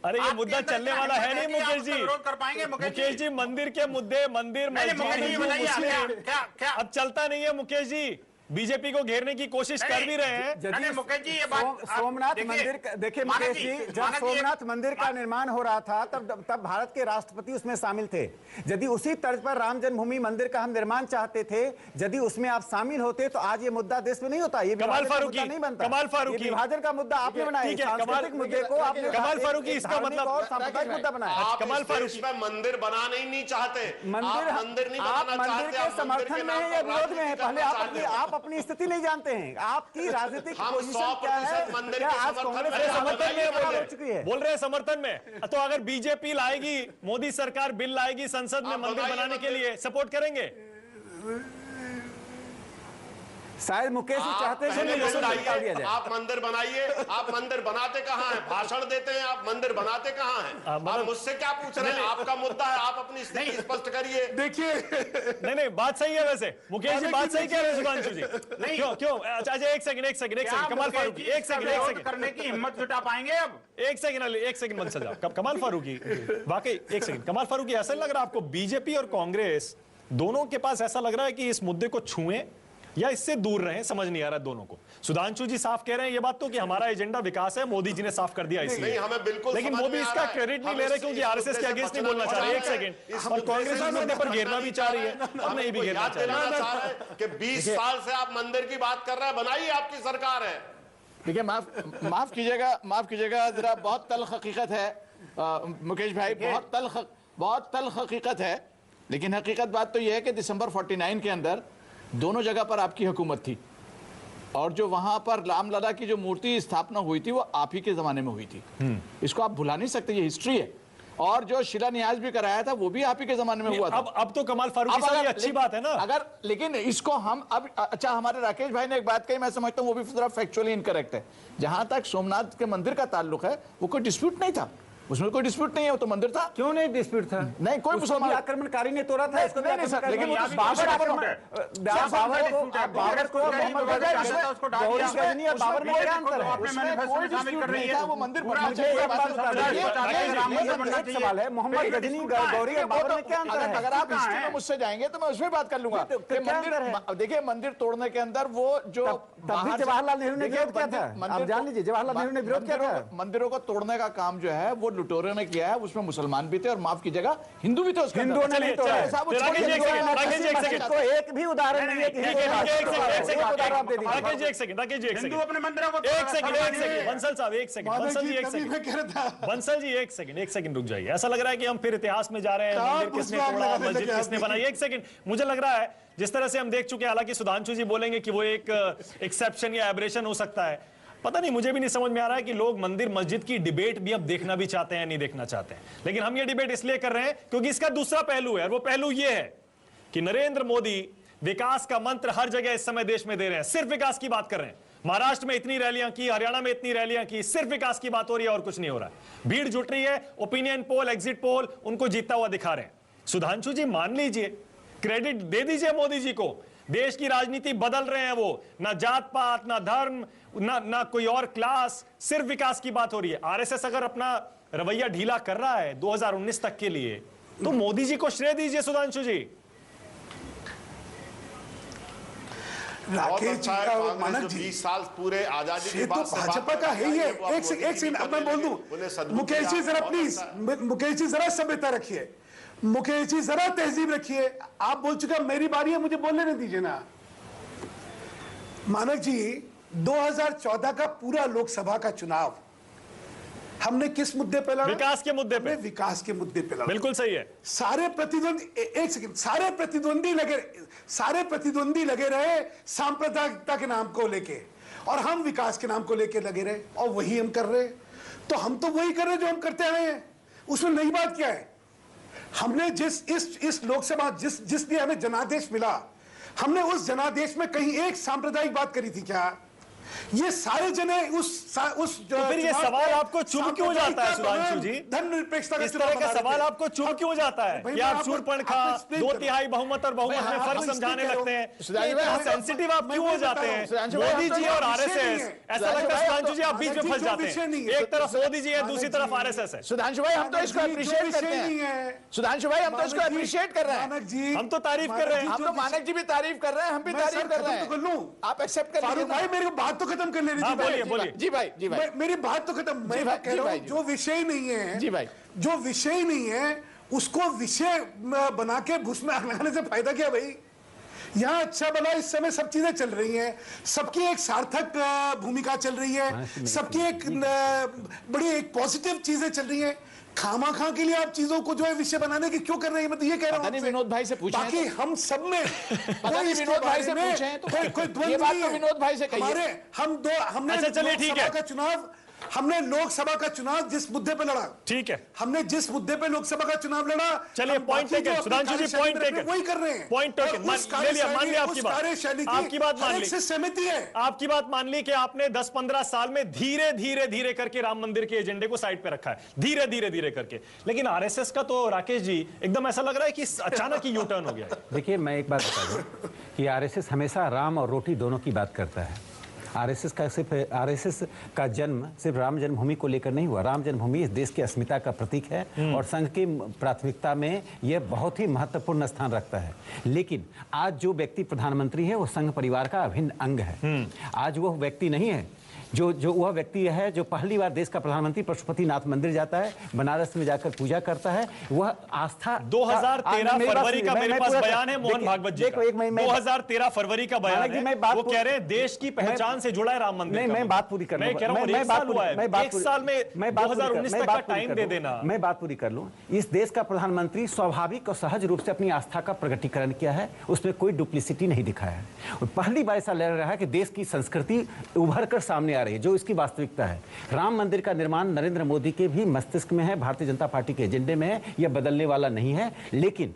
अरे ये मुद्दा चलने वाला है नहीं मुकेश जी। विरोध कर पाएंगे मुकेश जी मंदिर के मुद्दे, मंदिर मस्जिद हिंदू मुस्लिम क्या अब चलता नहीं है। मुकेश जी बीजेपी को घेरने की कोशिश कर भी रहे हैं। मुकेश जी ये बात सोमनाथ मंदिर, देखिए मुकेश जी, जब सोमनाथ मंदिर का निर्माण हो रहा था तब भारत के राष्ट्रपति उसमें शामिल थे। यदि उसी तर्ज पर राम जन्मभूमि मंदिर का हम निर्माण चाहते थे, यदि उसमें आप शामिल होते तो आज ये मुद्दा देश में नहीं होता। ये कमाल फारूकी नहीं बनता। कमाल फारूकी विभाजन का मुद्दा आपने बनाया, सांस्कृतिक मुद्दे को आपने कमाल फारूकी इसका मतलब और सांप्रदायिक मुद्दा बनाया। कमाल फारूकी में मंदिर बनाना ही नहीं चाहते। मंदिर नहीं आप बनाना मंदिर चाहते। के समर्थन में है या विरोध में है? पहले आप अपनी स्थिति नहीं जानते हैं। आपकी राजनीतिक पोजीशन क्या है? क्या आज कांग्रेस समर्थन में हो चुकी है? बोल रहे हैं समर्थन में। तो अगर बीजेपी लाएगी, मोदी सरकार बिल लाएगी संसद में मंदिर बनाने के लिए, सपोर्ट करेंगे? शायद मुकेश जी चाहते हैं पहले कि लहसुन बताइए, निकाल दिया जाए। आप मंदिर बनाइए। आप मंदिर बनाते कहाँ हैं? भाषण देते हैं, आप मंदिर बनाते कहाँ हैं? आप मुझसे क्या पूछ रहे हैं? आपका मुद्दा है, आप अपनी स्थिति स्पष्ट करिए। देखिए, नहीं बात सही है वैसे मुकेश जी, बात सही कह रहे हैं सुधांशु जी। क्यों क्यों? अच्छा एक सेकंड कमाल फारूकी, एक सेकंड करने की हिम्मत जुटा पाएंगे अब? एक सेकंड बंसल साहब, कमाल फारूकी वाकई एक सेकंड, कमाल फारूकी ऐसा लग रहा है आपको बीजेपी और कांग्रेस दोनों के पास ऐसा लग रहा है कि इस मुद्दे को छुएं या इससे दूर रहें, समझ नहीं आ रहा दोनों को। सुधांशु जी साफ कह रहे हैं ये बात तो कि हमारा एजेंडा विकास है, मोदी जी ने साफ कर दिया इसलिए। नहीं, हमें बिल्कुल लेकिन समझ वो भी में आ इसका रहा है। क्रेडिट नहीं हम ले रहे इस क्योंकि मुद्दे आरएसएस के से अगेंस्ट नहीं बचना बोलना चाह रहे। एक चाह रहे सेकंड, हैं। इस और मुद्दे कांग्रेस से इस मुद्दे पर बचना घेरना भी चाह रही है और नहीं भी घेरना याद चाह रही है। दिलाना चाह रहे हैं कि 20 साल से आप मंदिर की बात कर रहे हैं, बनाइए, आपकी सरकार है। देखिए माफ कीजिएगा जरा, बहुत तल्ख हकीकत है मुकेश भाई, बहुत तल्ख हकीकत है। लेकिन हकीकत बात तो यह है कि दिसंबर 49 के अंदर दोनों जगह पर आपकी हुकूमत थी और जो वहां पर रामलला की जो मूर्ति स्थापना हुई थी वो आप ही के जमाने में हुई थी। इसको आप भुला नहीं सकते, ये हिस्ट्री है। और जो शिलान्यास भी कराया था वो भी आप ही के जमाने में हुआ था। अब तो कमाल फारूकी साहब ये अच्छी बात है ना। अगर लेकिन इसको हम अब, अच्छा हमारे राकेश भाई ने एक बात कही, मैं समझता हूं वो भी थोड़ा फैक्चुअली इनकरेक्ट है। जहां तक सोमनाथ के मंदिर का ताल्लुक है वो कोई डिस्प्यूट नहीं था, उसमें कोई डिस्प्यूट नहीं है, वो तो मंदिर था। क्यों नहीं डिस्प्यूट था? नहीं, कोई मुसलमान आक्रमणकारी ने तोड़ा था इसको। नहीं सर, लेकिन बाबर को गौरी गजनी और बाबर में क्या अंतर है? कोई डिस्प्यूट नहीं था, वो मंदिर बनना एक सवाल है, मोहम्मद गजनी गौरी और बाबर में क्या अंतर है? अगर आप हिस्ट्री में मुझसे जाएंगे तो मैं उसमें बात कर लूंगा कि मंदिर, देखिए मंदिर तोड़ने के अंदर वो जो तब भी जवाहरलाल नेहरू ने विरोध किया था। आप जान लीजिए जवाहरलाल नेहरू ने विरोध किया था। मंदिरों को तोड़ने का काम जो है वो लुटेरों ने किया है, उसमें मुसलमान भी थे और माफ कीजिएगा हिंदू भी थे। उसके हिंदुओं ने नहीं तोड़ा है। तो एक भी उदाहरण नहीं है कि हिंदू अपने मंदिरों को बंसल साहब एक सेकंड रुक जाइए। ऐसा लग रहा है कि हम फिर इतिहास में जा रहे हैं, मंदिर किसने तोड़ा, मस्जिद किसने बनाई। एक सेकंड, मुझे लग रहा है जिस तरह से हम देख चुके हैं, हालांकि सुधांशु जी बोलेंगे कि वो एक एक्सेप्शन या एब्रेशन हो सकता है, पता नहीं, मुझे भी नहीं समझ में आ रहा है कि लोग मंदिर मस्जिद की डिबेट भी अब देखना भी चाहते हैं नहीं देखना चाहते हैं। लेकिन हम ये डिबेट इसलिए कर रहे हैं क्योंकि इसका दूसरा पहलू है, और वो पहलू ये है कि नरेंद्र मोदी विकास का मंत्र हर जगह इस समय देश में दे रहे हैं, सिर्फ विकास की बात कर रहे हैं। महाराष्ट्र में इतनी रैलियां की, हरियाणा में इतनी रैलियां की, सिर्फ विकास की बात हो रही है और कुछ नहीं हो रहा है। भीड़ जुट रही है, ओपिनियन पोल, एग्जिट पोल उनको जीतता हुआ दिखा रहे हैं। सुधांशु जी मान लीजिए, क्रेडिट दे दीजिए मोदी जी को, देश की राजनीति बदल रहे हैं वो, ना जात पात, ना धर्म, ना कोई और क्लास, सिर्फ विकास की बात हो रही है। आरएसएस अगर अपना रवैया ढीला कर रहा है 2019 तक के लिए तो मोदी जी को श्रेय दीजिए सुधांशु जी। राकेश जी का मानक जी 20 साल पूरे आजादी के ये बाद तो भाजपा का है ही है। एक सेकंड अब मैं बोल दूं, मुकेश जी जरा प्लीज, मुकेश जी जरा सभ्यता रखिए, मुकेश जी जरा तहजीब रखिए। आप बोल चुके, मेरी बारी है, मुझे बोलने नहीं दीजिए ना। मानक जी 2014 का पूरा लोकसभा का चुनाव हमने किस मुद्दे पे लड़ा? विकास के मुद्दे पे। विकास के मुद्दे पे लड़ा। बिल्कुल सही है। सारे प्रतिद्वंदी, एक सेकंड, सारे प्रतिद्वंदी लगे रहे सांप्रदायिकता के नाम को लेके, और हम विकास के नाम को लेके लगे रहे, और वही हम कर रहे हैं। तो हम तो वही कर रहे हैं जो हम करते आए हैं, उसमें नई बात क्या है? हमने इस लोकसभा जिसने हमें जनादेश मिला, हमने उस जनादेश में कहीं एक सांप्रदायिक बात करी थी क्या? ये सारे जने उस तो फिर ये सवाल आपको चुभ क्यों जाता है सुधांशु जी? धर्मनिरपेक्षता इस तरह का सवाल आपको चुभ क्यों जाता है कि आप शूरपणखा, 2/3 बहुमत और बहुमत में फर्क समझाने लगते हैं? सेंसिटिव आप क्यों हो जाते हैं? मोदी जी और आरएसएस, ऐसा लगता है सुधांशु जी आप बीच में फंस जाते हैं। एक तरफ मोदी जी है, दूसरी तरफ आरएसएस है। सुधांशु भाई हम तो इसको अप्रिशिएट करते हैं। सुधांशु भाई हम तो इसको अप्रिशिएट कर रहे हैं, हम तो तारीफ कर रहे हैं। हम तो मानक जी भी तारीफ कर रहे हैं, हम भी तारीफ कर रहे हैं। आप एक्सेप्ट कर लीजिए भाई, मेरे को बात तो खत्म कर लेनी थी। बोलिए जी भाई, जी भाई, मेरी बात तो खत्म। मैं कह रहा हूं जो विषय नहीं है, जी भाई, जो विषय नहीं है उसको विषय बना के घुस में आग लगाने से फायदा क्या भाई? यहाँ अच्छा भला इस समय सब चीजें चल रही हैं, सबकी एक सार्थक भूमिका चल रही है, सबकी एक बड़ी एक पॉजिटिव चीजें चल रही हैं। खामा खा के लिए आप चीजों को जो है विषय बनाने की क्यों कर रहे हैं? मतलब ये कह रहा हूं विनोद भाई से पूछें, बाकी हम सब में कोई विनोद भाई से पूछें तो कोई द्वंद्व ये बात नहीं तो है। विनोद भाई से कहिए। हमने अच्छा चलिए ठीक है का चुनाव हमने लोकसभा का चुनाव जिस मुद्दे पे लड़ा, ठीक है, हमने जिस मुद्दे पे लोकसभा का चुनाव लड़ा, चलिए पॉइंट टेकन, सुधांशु जी पॉइंट टेकन, वही कर रहे हैं, पॉइंट टेकन, मान लिया आपकी बात, आपकी बात मान ली, सहमति है, आपकी बात मान ली कि आपने 10-15 साल में धीरे धीरे धीरे करके राम मंदिर के एजेंडे को साइड पे रखा है, धीरे धीरे धीरे करके, लेकिन आरएसएस का तो राकेश जी एकदम ऐसा लग रहा है कि अचानक ही यू टर्न हो गया है। देखिए, मैं एक बात बता दूं कि आरएसएस हमेशा राम और रोटी दोनों की बात करता है। आरएसएस का जन्म सिर्फ राम जन्मभूमि को लेकर नहीं हुआ। राम जन्मभूमि इस देश की अस्मिता का प्रतीक है और संघ की प्राथमिकता में यह बहुत ही महत्वपूर्ण स्थान रखता है। लेकिन आज जो व्यक्ति प्रधानमंत्री है वो संघ परिवार का अभिन्न अंग है। आज वो व्यक्ति नहीं है जो वह व्यक्ति है जो पहली बार देश का प्रधानमंत्री पशुपतिनाथ मंदिर जाता है, बनारस में जाकर पूजा करता है। वह आस्था 2013 फरवरी का मेरे पास बयान है मोहन भागवत जी का, 2013 फरवरी का बयान है, वो कह रहे हैं देश की पहचान से जुड़ा है राम मंदिर। नहीं, मैं बात पूरी कर लूं, मैं कह रहा हूं एक साल में 2019 तक का टाइम दे देना। मैं बात पूरी कर लूं। इस देश का प्रधानमंत्री स्वाभाविक और सहज रूप से अपनी आस्था का प्रकटीकरण किया है, उसमें कोई डुप्लिसिटी नहीं दिखाया है। पहली बार ऐसा लग रहा है कि देश की संस्कृति उभर कर सामने आ रही है, जो इसकी वास्तविकता है। राम मंदिर का निर्माण नरेंद्र मोदी के भी मस्तिष्क में है, भारतीय जनता पार्टी के एजेंडे में है, यह बदलने वाला नहीं है। लेकिन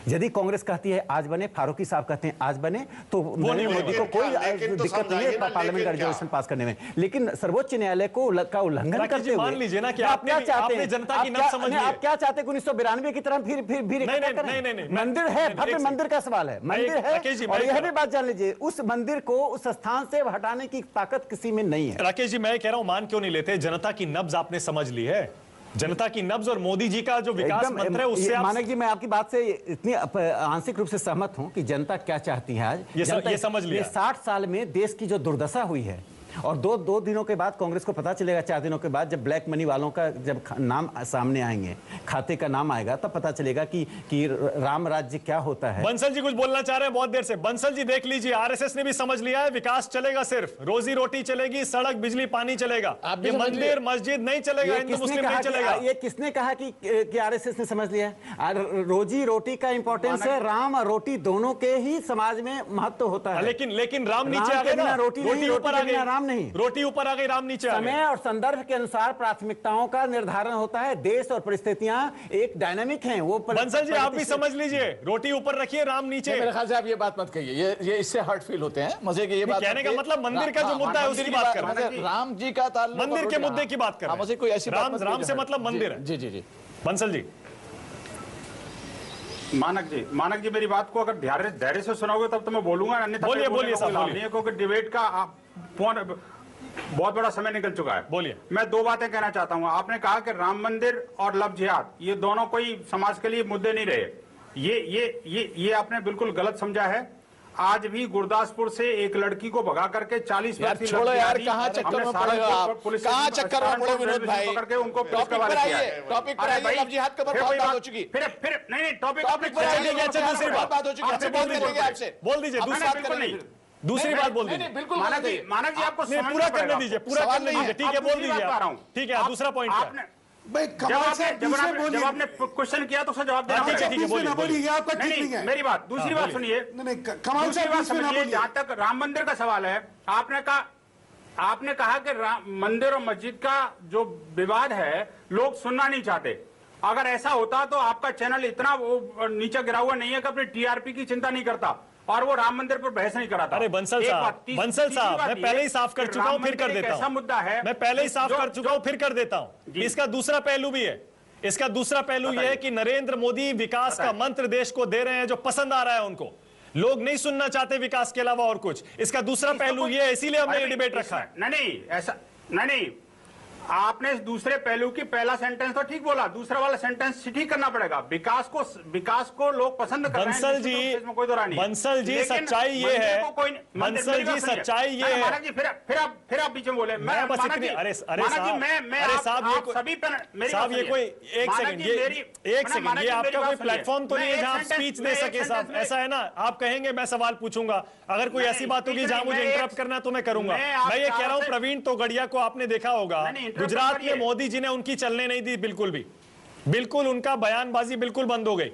यदि कांग्रेस कहती है आज बने, फारूकी साहब कहते हैं आज बने, तो नरेंद्र मोदी को कोई दिक्कत नहीं है पार्लियामेंट का रेजोल्यूशन पास करने में। लेकिन सर्वोच्च न्यायालय का उल्लंघन करते हुए मान लीजिए ना कि आप क्या चाहते हैं, जनता की नब्ज समझिए। आप क्या चाहते हैं 1992 की तरह फिर नहीं, मंदिर है, भव्य मंदिर का सवाल है, मंदिर है। और यह भी बात जान लीजिए, उस मंदिर को उस स्थान से हटाने की ताकत किसी में नहीं है। राकेश जी, मैं कह रहा हूं मान क्यों नहीं लेते, जनता की नब्ज आपने समझ ली है, जनता की नब्ज और मोदी जी का जो विकास मंत्र है उससे मानक जी, मैं आपकी बात से इतनी आंशिक रूप से सहमत हूं कि जनता क्या चाहती है आज ये समझ लिया। 60 साल में देश की जो दुर्दशा हुई है, और दो दिनों के बाद कांग्रेस को पता चलेगा, 4 दिनों के बाद जब ब्लैक मनी वालों का जब नाम सामने आएंगे, खाते का नाम आएगा, तब पता चलेगा कि राम राज्य क्या होता है। बंसल जी कुछ बोलना चाह रहे हैं बहुत देर से। बंसल जी देख लीजिए, आरएसएस ने भी समझ लिया है विकास चलेगा, सिर्फ रोजी रोटी चलेगी, सड़क बिजली पानी चलेगा, ये मंदिर मस्जिद नहीं चलेगा, हिंदू मुस्लिम नहीं चलेगा। ये किसने कहा कि आरएसएस ने समझ लिया है? रोजी रोटी का इंपॉर्टेंस है, राम और रोटी दोनों के ही समाज में महत्व होता है। लेकिन राम नीचे आ गए ना, रोटी ऊपर आ गई, राम नहीं, रोटी ऊपर आ गई, राम नीचे आ गए। समय और संदर्भ के अनुसार प्राथमिकताओं का निर्धारण होता है। देश और परिस्थितियां एक डायनामिक हैं। वो बंसल जी आप भी समझ लीजिए, रोटी ऊपर रखिए, राम नीचे। मेरे ख्याल से आप ये बात मत कहिए, ये इससे हर्ट फील होते हैं। मजे की ये बात कहने का मतलब मंदिर का जो मुद्दा है उसकी बात कर रहे हैं, राम जी का ताल्लुक मंदिर के मुद्दे की बात कर रहे हैं। मुझे कोई ऐसी राम से मतलब मंदिर है। जी बंसल जी। मानक जी मेरी बात को अगर धैर्य से सुनोगे तब तो मैं बोलूंगा, अन्यथा बोलिए साहब, क्योंकि डिबेट का बहुत बड़ा समय निकल चुका है। बोलिए। मैं 2 बातें कहना चाहता हूं। आपने कहा कि राम मंदिर और लव जिहाद ये दोनों कोई समाज के लिए मुद्दे नहीं रहे। ये आपने बिल्कुल गलत समझा है। आज भी गुरदासपुर से एक लड़की को भगा करके 40 यार छोड़ो यार, कहाँ चक्कर में पड़े हो आप, कहाँ चक्कर में पड़े विनोद भाई, करके उनको टॉपिक पर आइए, टॉपिक पर आइए। लव जिहाद के ऊपर बहुत बात हो चुकी, फिर नहीं टॉपिक पर आइए। दूसरी बात हो चुकी, आपसे बोल दीजिए, दूसरी बात बोल दीजिए। बिल्कुल मानक जी आपको पूरा करने दीजिए, पूरा करने दीजिए। ठीक है, बोल दीजिए। ठीक है, दूसरा पॉइंट आपने जब आपने क्वेश्चन किया तो उसका जवाब देना। ठीक है, बोलिए। आपका ठीक नहीं है। मेरी बात, दूसरी बात सुनिए, दूसरी बात समझिए। जहां तक राम मंदिर का सवाल है, आपने कहा कि मंदिर और मस्जिद का जो विवाद है लोग सुनना नहीं चाहते। अगर ऐसा होता तो आपका चैनल इतना नीचे गिरा हुआ नहीं है कि अपनी टीआरपी की चिंता नहीं करता और वो राम मंदिर पर बहस नहीं कराता। अरे बंसल साहब मैं पहले ही साफ कर चुका हूं, फिर कर देता हूं। ऐसा मुद्दा है, मैं पहले ही साफ कर चुका हूं, फिर कर देता हूं। इसका दूसरा पहलू भी है। इसका दूसरा पहलू यह है कि नरेंद्र मोदी विकास का मंत्र देश को दे रहे हैं जो पसंद आ रहा है उनको। लोग नहीं सुनना चाहते विकास के अलावा और कुछ। इसका दूसरा पहलू यह है, इसीलिए हमने ये डिबेट रखा है। नहीं ऐसा नहीं, आपने दूसरे पहलू की पहला सेंटेंस तो ठीक बोला, दूसरा वाला सेंटेंस ठीक करना पड़ेगा। विकास को लोग पसंद कर रहे हैं, बंसल जी सच्चाई ये है, बंसल जी सच्चाई ये है। फिर आप बीच में बोले। मैं बस इतनी अरे साहब ये कोई एक सेकंड ये आपका कोई प्लेटफॉर्म तो नहीं है जहां आप स्पीच दे सके साहब। ऐसा है ना, आप कहेंगे मैं सवाल पूछूंगा, अगर कोई ऐसी बात होगी जहां मुझे इंटरप्ट करना तो मैं करूंगा। मैं ये कह रहा हूं प्रवीण तोगड़िया को आपने देखा होगा, गुजरात में मोदी जी ने उनकी चलने नहीं दी बिल्कुल भी, बिल्कुल उनका बयानबाजी बिल्कुल बंद हो गई।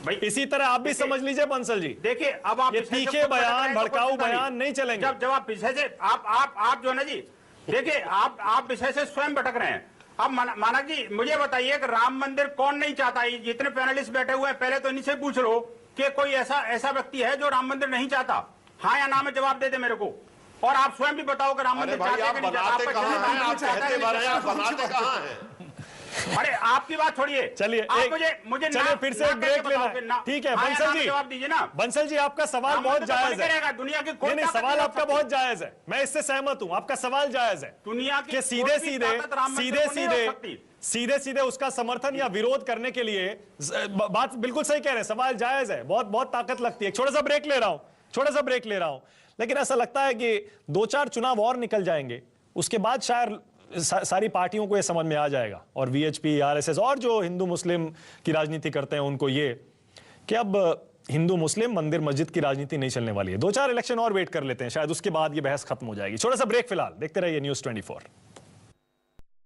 भाई इसी तरह आप भी समझ लीजिए बंसल जी। देखिए अब आप ये तीखे बयान, भड़काऊ बयान नहीं चलेंगे। जब आप पीछे से आप जो है ना जी, देखिए आप विषय से स्वयं भटक रहे हैं। अब माना जी मुझे बताइए कि राम मंदिर कौन नहीं चाहता? ये जितने पैनलिस्ट बैठे हुए हैं पहले तो इनसे पूछ लो कि कोई ऐसा व्यक्ति है जो राम मंदिर नहीं चाहता? हाँ या ना में जवाब दे दे मेरे को। और आप स्वयं भी बताओ कि राम मंदिर चाहते हैं कि नहीं चाहते? अरे आपकी बात छोड़िए, चलिए चलिए फिर से एक ब्रेक लेना। ठीक है बंसल जी, जवाब दीजिए ना। बंसल जी आपका सवाल बहुत जायज है। दुनिया की नहीं, सवाल आपका बहुत जायज है, मैं इससे सहमत हूं, आपका सवाल जायज है। दुनिया की सीधे सीधे उसका समर्थन या विरोध करने के लिए बात बिल्कुल सही कह रहे हैं, सवाल जायज है, बहुत बहुत ताकत लगती है। छोटा सा ब्रेक ले रहा हूं, लेकिन ऐसा लगता है कि 2-4 चुनाव और निकल जाएंगे, उसके बाद शायद सारी पार्टियों को यह समझ में आ जाएगा, और वीएचपी, आरएसएस और जो हिंदू मुस्लिम की राजनीति करते हैं उनको ये कि अब हिंदू मुस्लिम मंदिर मस्जिद की राजनीति नहीं चलने वाली है। 2-4 इलेक्शन और वेट कर लेते हैं, शायद उसके बाद ये बहस खत्म हो जाएगी। छोटा सा ब्रेक फिलहाल, देखते रहिए न्यूज़ 24।